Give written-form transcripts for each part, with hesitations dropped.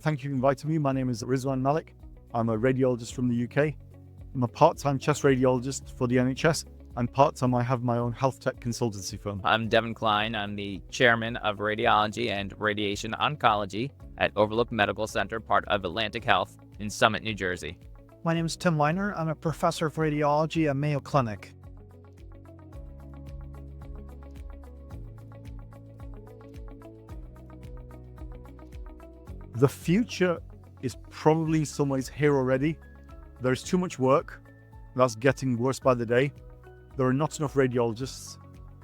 Thank you for inviting me. My name is Rizwan Malik. I'm a radiologist from the UK. I'm a part-time chest radiologist for the NHS, and part-time I have my own health tech consultancy firm. I'm Devin Klein. I'm the chairman of Radiology and Radiation Oncology at Overlook Medical Center, part of Atlantic Health in Summit, New Jersey. My name is Tim Leiner. I'm a professor of radiology at Mayo Clinic. The future is probably in some ways here already. There's too much work. That's getting worse by the day. There are not enough radiologists,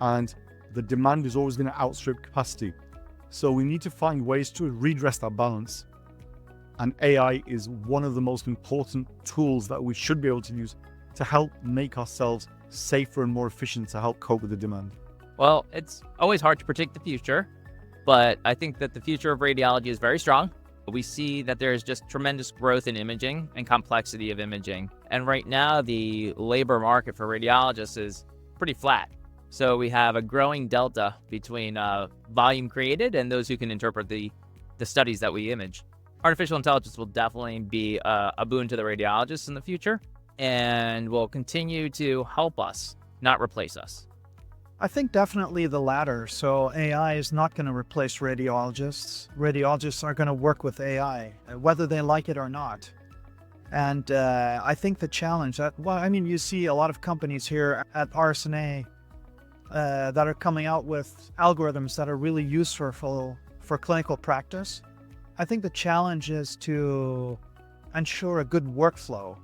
and the demand is always going to outstrip capacity. So we need to find ways to redress that balance. And AI is one of the most important tools that we should be able to use to help make ourselves safer and more efficient to help cope with the demand. Well, it's always hard to predict the future, but I think that the future of radiology is very strong. We see that there's just tremendous growth in imaging and complexity of imaging. And right now, the labor market for radiologists is pretty flat. So we have a growing delta between volume created and those who can interpret the studies that we image. Artificial intelligence will definitely be a boon to the radiologists in the future and will continue to help us, not replace us. I think definitely the latter. So AI is not going to replace radiologists. Radiologists are going to work with AI, whether they like it or not. And I think the challenge you see a lot of companies here at RSNA that are coming out with algorithms that are really useful for clinical practice. I think the challenge is to ensure a good workflow.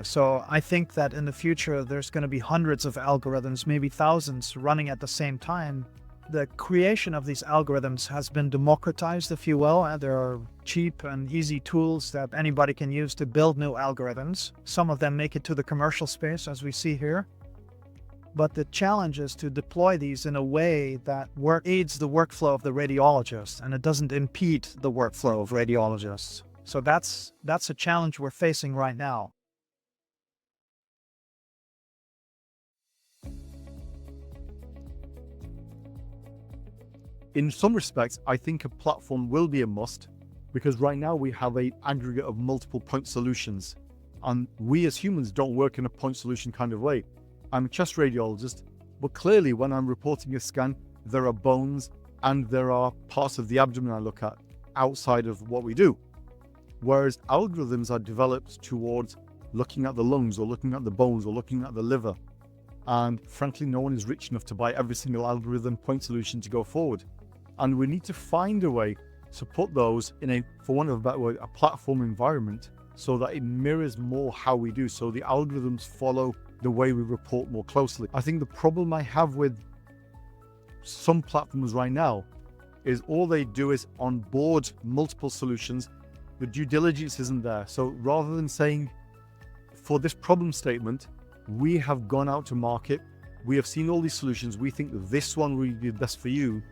So I think that in the future, there's going to be hundreds of algorithms, maybe thousands running at the same time. The creation of these algorithms has been democratized, if you will, and there are cheap and easy tools that anybody can use to build new algorithms. Some of them make it to the commercial space, as we see here. But the challenge is to deploy these in a way that aids the workflow of the radiologist, and it doesn't impede the workflow of radiologists. So that's a challenge we're facing right now. In some respects, I think a platform will be a must, because right now we have an aggregate of multiple point solutions, and we as humans don't work in a point solution kind of way. I'm a chest radiologist, but clearly when I'm reporting a scan, there are bones and there are parts of the abdomen I look at outside of what we do. Whereas algorithms are developed towards looking at the lungs or looking at the bones or looking at the liver. And frankly, no one is rich enough to buy every single algorithm point solution to go forward. And we need to find a way to put those in for want of a better word, a platform environment so that it mirrors more how we do. So the algorithms follow the way we report more closely. I think the problem I have with some platforms right now is all they do is onboard multiple solutions. The due diligence isn't there. So rather than saying, for this problem statement, we have gone out to market, we have seen all these solutions, we think this one will be best for you,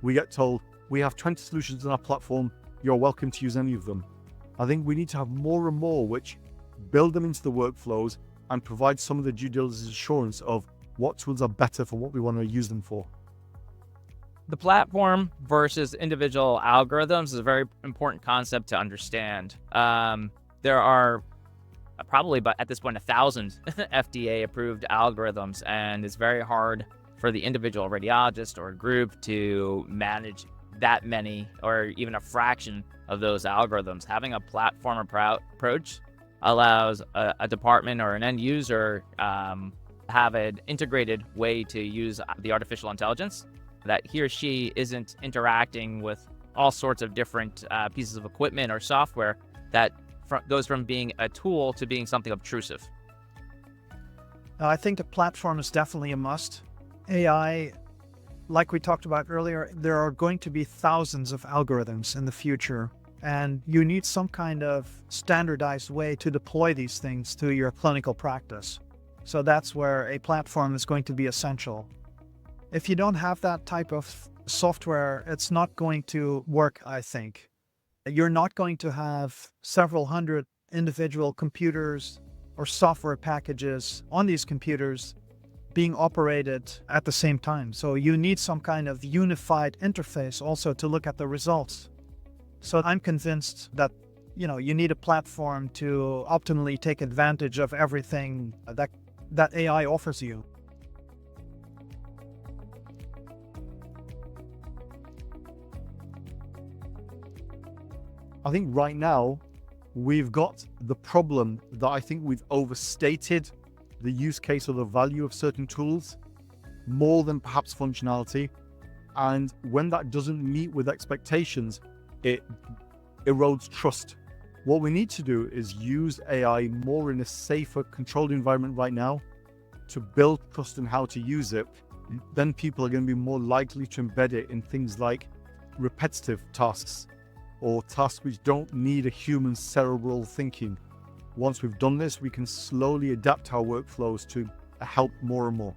we get told, we have 20 solutions on our platform, you're welcome to use any of them. I think we need to have more and more which build them into the workflows and provide some of the due diligence assurance of what tools are better for what we want to use them for. The platform versus individual algorithms is a very important concept to understand. There are probably, at this point, 1,000 FDA-approved algorithms, and it's very hard for the individual radiologist or group to manage that many or even a fraction of those algorithms. Having a platform approach allows a department or an end user have an integrated way to use the artificial intelligence, that he or she isn't interacting with all sorts of different pieces of equipment or software that goes from being a tool to being something obtrusive. I think the platform is definitely a must. AI, like we talked about earlier, there are going to be thousands of algorithms in the future, and you need some kind of standardized way to deploy these things to your clinical practice. So that's where a platform is going to be essential. If you don't have that type of software, it's not going to work, I think. You're not going to have several hundred individual computers or software packages on these computers being operated at the same time. So you need some kind of unified interface also to look at the results. So I'm convinced that, you need a platform to optimally take advantage of everything that AI offers you. I think right now we've got the problem that I think we've overstated the use case or the value of certain tools more than perhaps functionality. And when that doesn't meet with expectations, it erodes trust. What we need to do is use AI more in a safer, controlled environment right now to build trust in how to use it. Then people are going to be more likely to embed it in things like repetitive tasks or tasks which don't need a human cerebral thinking. Once we've done this, we can slowly adapt our workflows to help more and more.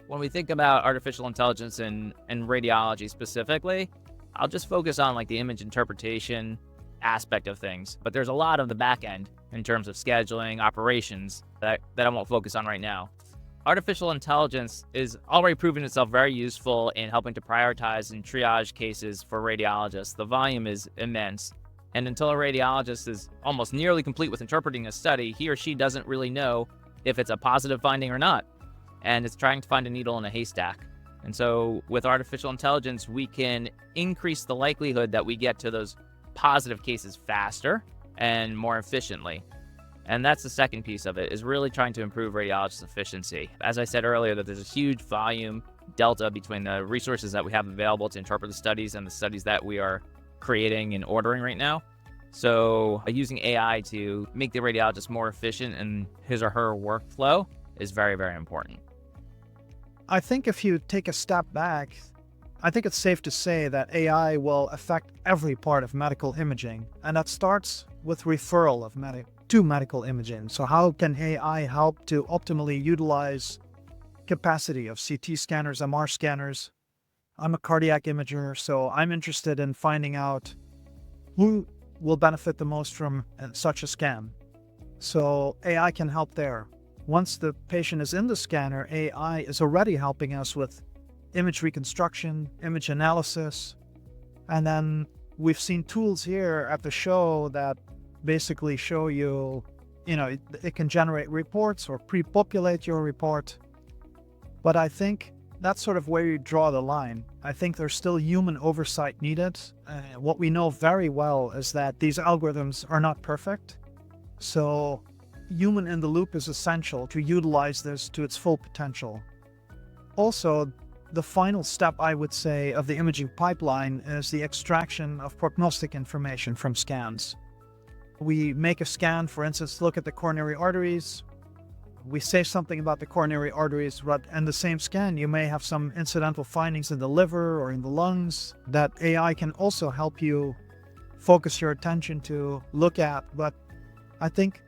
When we think about artificial intelligence and radiology specifically, I'll just focus on like the image interpretation aspect of things. But there's a lot of the back end in terms of scheduling, operations that I won't focus on right now. Artificial intelligence is already proven itself very useful in helping to prioritize and triage cases for radiologists. The volume is immense. And until a radiologist is almost nearly complete with interpreting a study, he or she doesn't really know if it's a positive finding or not. And it's trying to find a needle in a haystack. And so with artificial intelligence, we can increase the likelihood that we get to those positive cases faster and more efficiently. And that's the second piece of it, is really trying to improve radiologist efficiency. As I said earlier, that there's a huge volume delta between the resources that we have available to interpret the studies and the studies that we are creating and ordering right now. So using AI to make the radiologist more efficient in his or her workflow is very, very important. I think if you take a step back, I think it's safe to say that AI will affect every part of medical imaging, and that starts with referral of to medical imaging. So how can AI help to optimally utilize capacity of CT scanners, MR scanners? I'm a cardiac imager, so I'm interested in finding out who will benefit the most from such a scan. So AI can help there. Once the patient is in the scanner, AI is already helping us with image reconstruction, image analysis. And then we've seen tools here at the show that basically show you, it can generate reports or pre-populate your report. But I think that's sort of where you draw the line. I think there's still human oversight needed. What we know very well is that these algorithms are not perfect. So human in the loop is essential to utilize this to its full potential. Also, the final step, I would say, of the imaging pipeline is the extraction of prognostic information from scans. We make a scan, for instance, look at the coronary arteries. We say something about the coronary arteries, but in the same scan, you may have some incidental findings in the liver or in the lungs that AI can also help you focus your attention to look at. But I think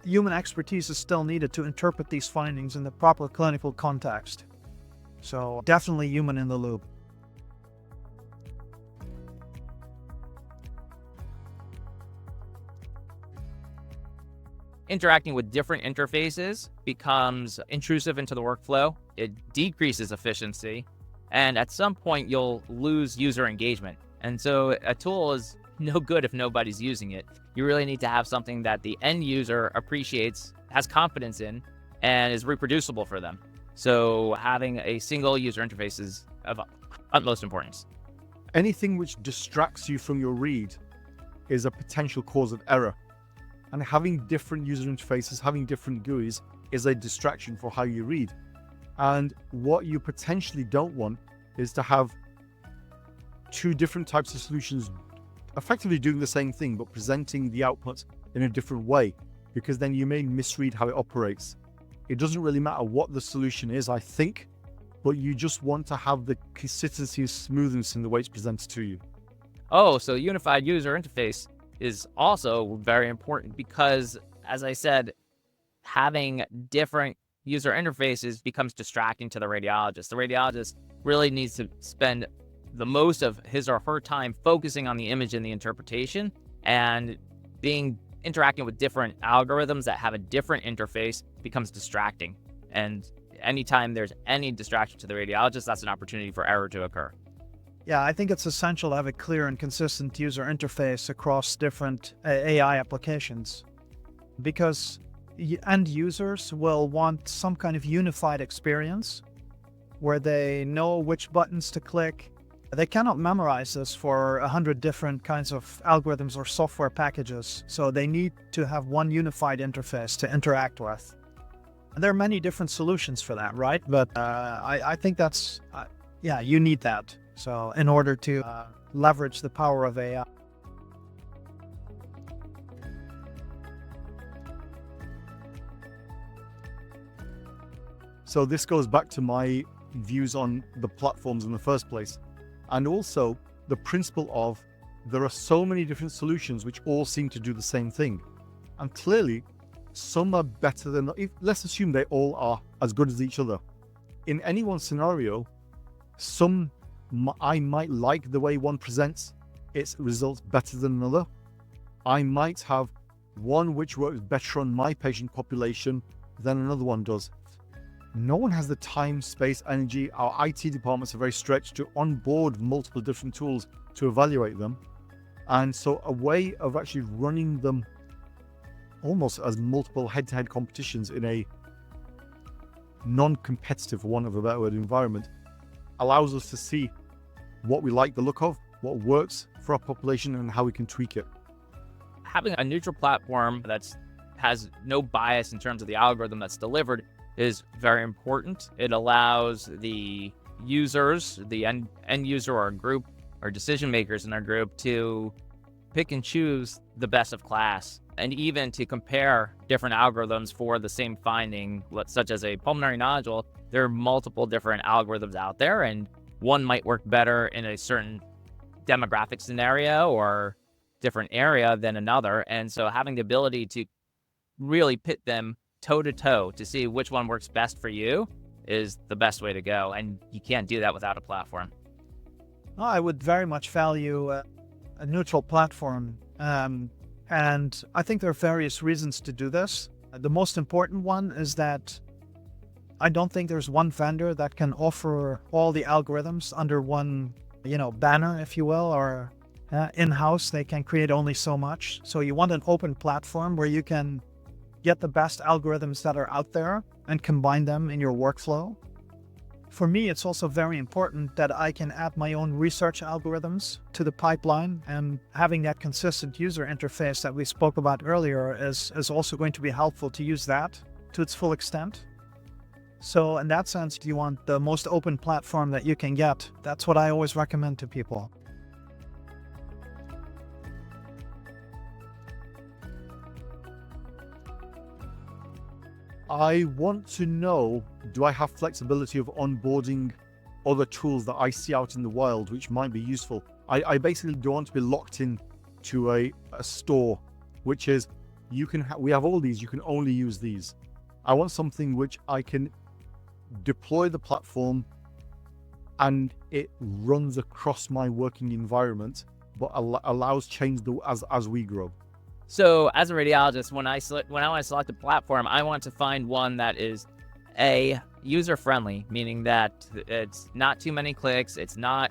human expertise is still needed to interpret these findings in the proper clinical context. So definitely human in the loop. Interacting with different interfaces becomes intrusive into the workflow. It decreases efficiency. And at some point, you'll lose user engagement. And so a tool is no good if nobody's using it. You really need to have something that the end user appreciates, has confidence in, and is reproducible for them. So having a single user interface is of utmost importance. Anything which distracts you from your read is a potential cause of error. And having different user interfaces, having different GUIs is a distraction for how you read. And what you potentially don't want is to have two different types of solutions effectively doing the same thing, but presenting the output in a different way, because then you may misread how it operates. It doesn't really matter what the solution is, I think, but you just want to have the consistency and smoothness in the way it's presented to you. Oh, so unified user interface is also very important because, as I said, having different user interfaces becomes distracting to the radiologist. The radiologist really needs to spend the most of his or her time focusing on the image and the interpretation, and interacting with different algorithms that have a different interface becomes distracting. And anytime there's any distraction to the radiologist, that's an opportunity for error to occur. Yeah, I think it's essential to have a clear and consistent user interface across different AI applications, because end users will want some kind of unified experience where they know which buttons to click. They cannot memorize this for 100 different kinds of algorithms or software packages, so they need to have one unified interface to interact with. And there are many different solutions for that, right? But I think that's, yeah, you need that. So in order to leverage the power of AI. So this goes back to my views on the platforms in the first place. And also the principle of there are so many different solutions which all seem to do the same thing. And clearly, some are better than, let's assume they all are as good as each other. In any one scenario, I might like the way one presents its results better than another. I might have one which works better on my patient population than another one does. No one has the time, space, energy. Our IT departments are very stretched to onboard multiple different tools to evaluate them. And so a way of actually running them almost as multiple head-to-head competitions in a non-competitive, for want of a better word, environment allows us to see what we like the look of, what works for our population, and how we can tweak it. Having a neutral platform that has no bias in terms of the algorithm that's delivered is very important. It allows the users, the end user or group or decision makers in our group to pick and choose the best of class, and even to compare different algorithms for the same finding, such as a pulmonary nodule. There are multiple different algorithms out there, and one might work better in a certain demographic scenario or different area than another. And so having the ability to really pit them toe to toe to see which one works best for you is the best way to go. And you can't do that without a platform. I would very much value a neutral platform. And I think there are various reasons to do this. The most important one is that I don't think there's one vendor that can offer all the algorithms under one, banner, if you will, or in-house. They can create only so much. So you want an open platform where you can get the best algorithms that are out there and combine them in your workflow. For me, it's also very important that I can add my own research algorithms to the pipeline, and having that consistent user interface that we spoke about earlier is also going to be helpful to use that to its full extent. So in that sense, you want the most open platform that you can get. That's what I always recommend to people. I want to know, do I have flexibility of onboarding other tools that I see out in the wild which might be useful? I basically don't want to be locked in to a store, which is, we have all these, you can only use these. I want something which I can deploy the platform and it runs across my working environment, but allows change as we grow. So as a radiologist, when I want to select a platform, I want to find one that is user-friendly, meaning that it's not too many clicks, it's not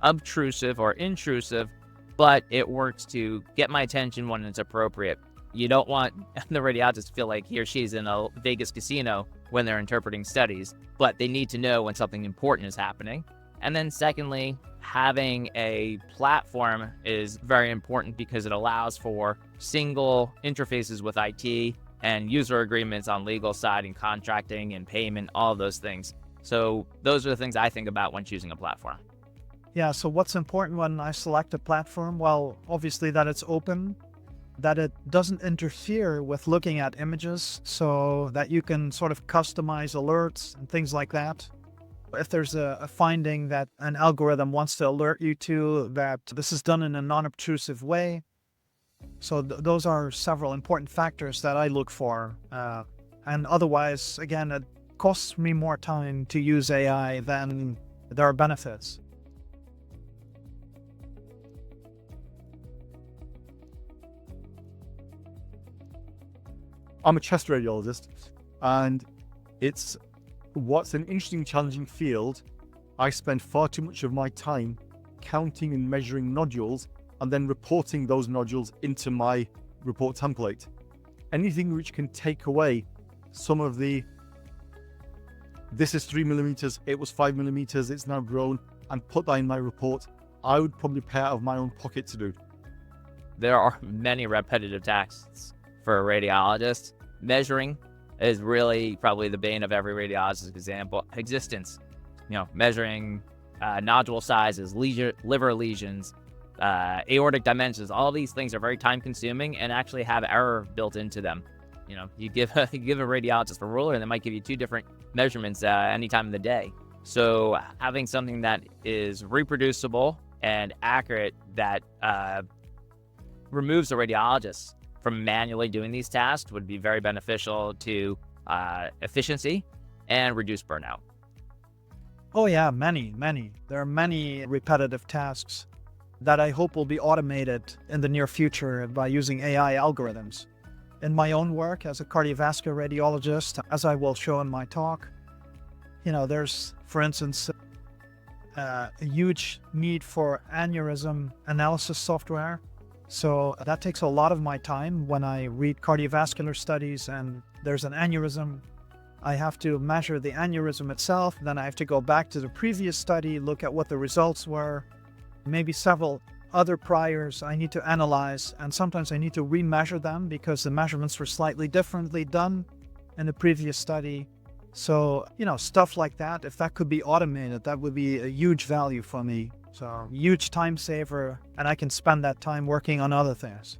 obtrusive or intrusive, but it works to get my attention when it's appropriate. You don't want the radiologist to feel like he or she's in a Vegas casino when they're interpreting studies, but they need to know when something important is happening. And then secondly, having a platform is very important because it allows for single interfaces with IT and user agreements on legal side and contracting and payment, all those things. So those are the things I think about when choosing a platform. Yeah, so what's important when I select a platform? Well, obviously that it's open, that it doesn't interfere with looking at images, so that you can sort of customize alerts and things like that. If there's a finding that an algorithm wants to alert you to, that this is done in a non-obtrusive way. So those are several important factors that I look for. And otherwise, again, it costs me more time to use AI than there are benefits. I'm a chest radiologist, and what's an interesting, challenging field. I spend far too much of my time counting and measuring nodules and then reporting those nodules into my report template. Anything which can take away some of the, this is 3 millimeters, it was 5 millimeters, it's now grown, and put that in my report, I would probably pay out of my own pocket to do. There are many repetitive tasks for a radiologist. Measuring is really probably the bane of every radiologist's existence. Measuring nodule sizes, liver lesions, aortic dimensions. All these things are very time consuming and actually have error built into them. You give a radiologist a ruler and they might give you 2 different measurements any time of the day. So having something that is reproducible and accurate that removes the radiologist from manually doing these tasks would be very beneficial to efficiency and reduce burnout. Oh yeah, many. There are many repetitive tasks that I hope will be automated in the near future by using AI algorithms. In my own work as a cardiovascular radiologist, as I will show in my talk, there's, for instance, a huge need for aneurysm analysis software. So that takes a lot of my time when I read cardiovascular studies and there's an aneurysm. I have to measure the aneurysm itself, then I have to go back to the previous study, look at what the results were, maybe several other priors I need to analyze, and sometimes I need to remeasure them because the measurements were slightly differently done in the previous study. So, stuff like that, if that could be automated, that would be a huge value for me. So, huge time saver, and I can spend that time working on other things.